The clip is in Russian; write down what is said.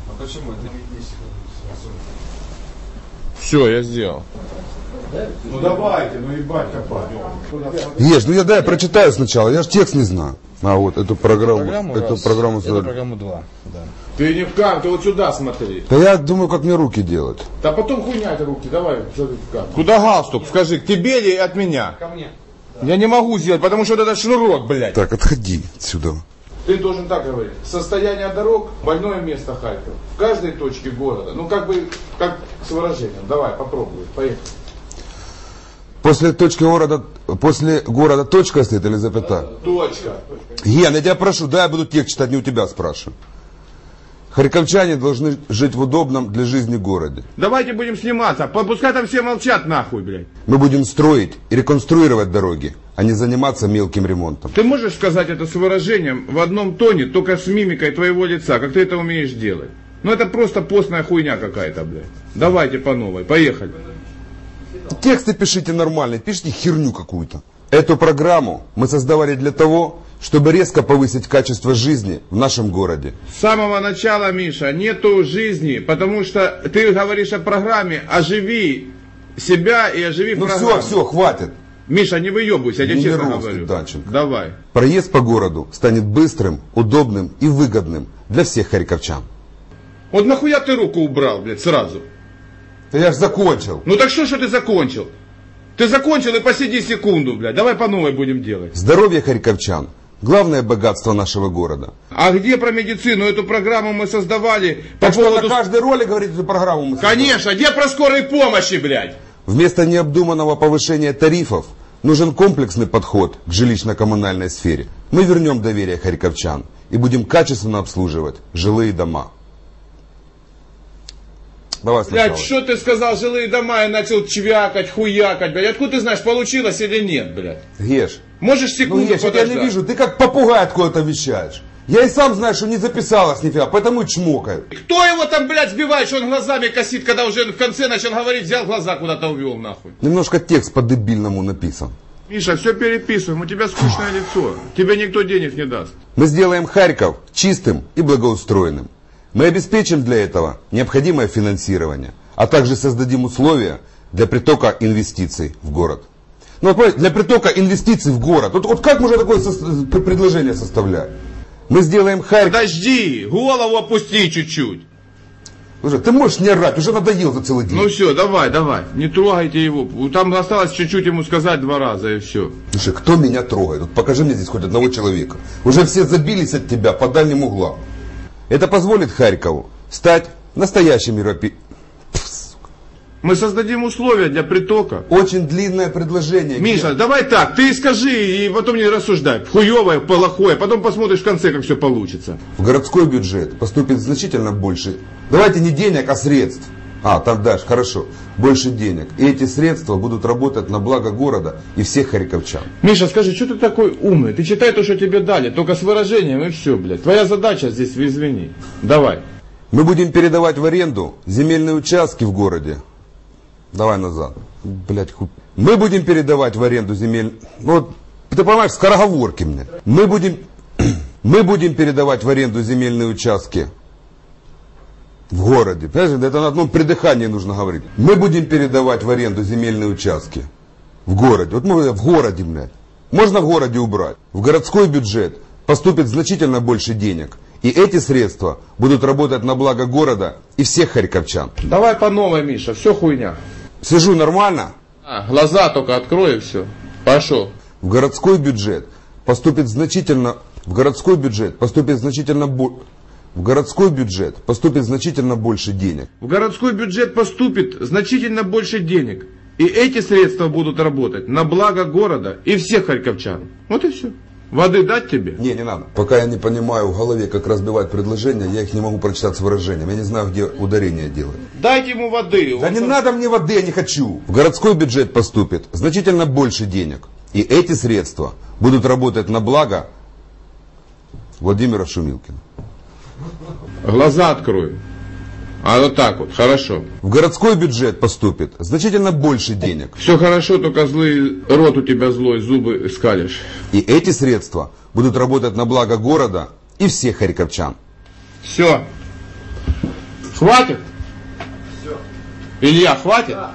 А почему это? Все, я сделал. Ну давайте, ну ебать копать. Ешь, ну я прочитаю сначала, я же текст не знаю. А вот эту программу, эту программу. Это программу 2, да. Ты не в камеру, ты вот сюда смотри. Да я думаю, как мне руки делать. Да потом хуйня руки, давай, что ты в камеру. Куда галстук? Скажи, к тебе или от меня? Ко мне. Я не могу сделать, потому что вот этот шнурок, блядь. Так, отходи отсюда. Ты должен так говорить. Состояние дорог, больное место Харьков. В каждой точке города. Ну как бы, как с выражением. Давай, попробуй, поехали. После города точка стоит или запятая? Точка. Ген, я тебя прошу, да, я буду текст читать, не у тебя спрашиваю. Харьковчане должны жить в удобном для жизни городе. Давайте будем сниматься, пускай там все молчат нахуй, блядь. Мы будем строить и реконструировать дороги, а не заниматься мелким ремонтом. Ты можешь сказать это с выражением в одном тоне, только с мимикой твоего лица, как ты это умеешь делать? Ну это просто постная хуйня какая-то, блядь. Давайте по новой, поехали. Тексты пишите нормально, пишите херню какую-то. Эту программу мы создавали для того, чтобы резко повысить качество жизни в нашем городе. С самого начала, Миша, нету жизни, потому что ты говоришь о программе, оживи себя и оживи программу. Все, хватит. Миша, не выебывайся, я тебе честно говорю. Данченко. Давай. Проезд по городу станет быстрым, удобным и выгодным для всех харьковчан. Вот нахуя ты руку убрал, блядь, сразу? Да я ж закончил. Ну так что ты закончил? Ты закончил и посиди секунду, блядь. Давай по новой будем делать. Здоровье харьковчан – главное богатство нашего города. А где про медицину? Эту программу мы создавали по Так что поводу... на каждой роли, говорит, эту программу мы создавали. Конечно, где про скорой помощи, блядь? Вместо необдуманного повышения тарифов нужен комплексный подход к жилищно-коммунальной сфере. Мы вернем доверие харьковчан и будем качественно обслуживать жилые дома. Давай сначала. Блядь, что ты сказал, жилые дома, я начал чвякать, хуякать, блядь. Откуда ты знаешь, получилось или нет, блядь? Геш, Можешь секунду Геш, я тебя не вижу, ты как попугай откуда-то вещаешь. Я и сам знаю, что не записалась нифига, поэтому и чмокаю. Кто его там, блядь, сбивает, что он глазами косит, когда уже в конце начал говорить, взял глаза куда-то увел, нахуй. Немножко текст по-дебильному написан. Миша, все переписываем, у тебя скучное лицо. Тебе никто денег не даст. Мы сделаем Харьков чистым и благоустроенным. Мы обеспечим для этого необходимое финансирование, а также создадим условия для притока инвестиций в город. Ну, для притока инвестиций в город. Вот как можно такое предложение составлять? Мы сделаем Харьков... Подожди, голову опусти чуть-чуть. Слушай, ты можешь не орать, уже надоел за целый день. Ну все, давай, не трогайте его. Там осталось чуть-чуть ему сказать 2 раза и все. Слушай, кто меня трогает? Вот покажи мне здесь хоть одного человека. Уже все забились от тебя по дальним углам. Это позволит Харькову стать настоящим европейским... Мы создадим условия для притока. Очень длинное предложение. Миша, давай так, ты скажи и потом не рассуждай. Хуевое, плохое, потом посмотришь в конце, как все получится. В городской бюджет поступит значительно больше. Давайте не денег, а средств. Там дальше, хорошо. Больше денег. И эти средства будут работать на благо города и всех харьковчан. Миша, скажи, что ты такой умный? Ты читай то, что тебе дали, только с выражением и все, блядь. Твоя задача здесь, извини. Давай. Мы будем передавать в аренду земельные участки в городе. Давай назад. Блядь, Мы будем передавать в аренду земель... Вот, ты понимаешь, скороговорки мне. Мы будем передавать в аренду земельные участки в городе. Понимаешь, это на одном придыхании нужно говорить. Мы будем передавать в аренду земельные участки в городе. Вот мы в городе, блядь. Можно в городе убрать. В городской бюджет поступит значительно больше денег. И эти средства будут работать на благо города и всех харьковчан. Давай по новой, Миша, все хуйня. Сижу нормально? Глаза только открой и все. Пошел. В городской бюджет поступит значительно больше денег. В городской бюджет поступит значительно больше денег. И эти средства будут работать на благо города и всех харьковчан. Вот и все. Воды дать тебе? Не надо. Пока я не понимаю в голове, как разбивать предложения, я их не могу прочитать с выражением. Я не знаю, где ударение делать. Дайте ему воды. Да не надо мне воды, я не хочу. В городской бюджет поступит значительно больше денег. И эти средства будут работать на благо Владимира Шумилкина. Глаза открой. Вот так вот, хорошо. В городской бюджет поступит значительно больше денег. Все хорошо, только злый рот у тебя злой, зубы скалишь. И эти средства будут работать на благо города и всех харьковчан. Все. Хватит? Илья, хватит? Да.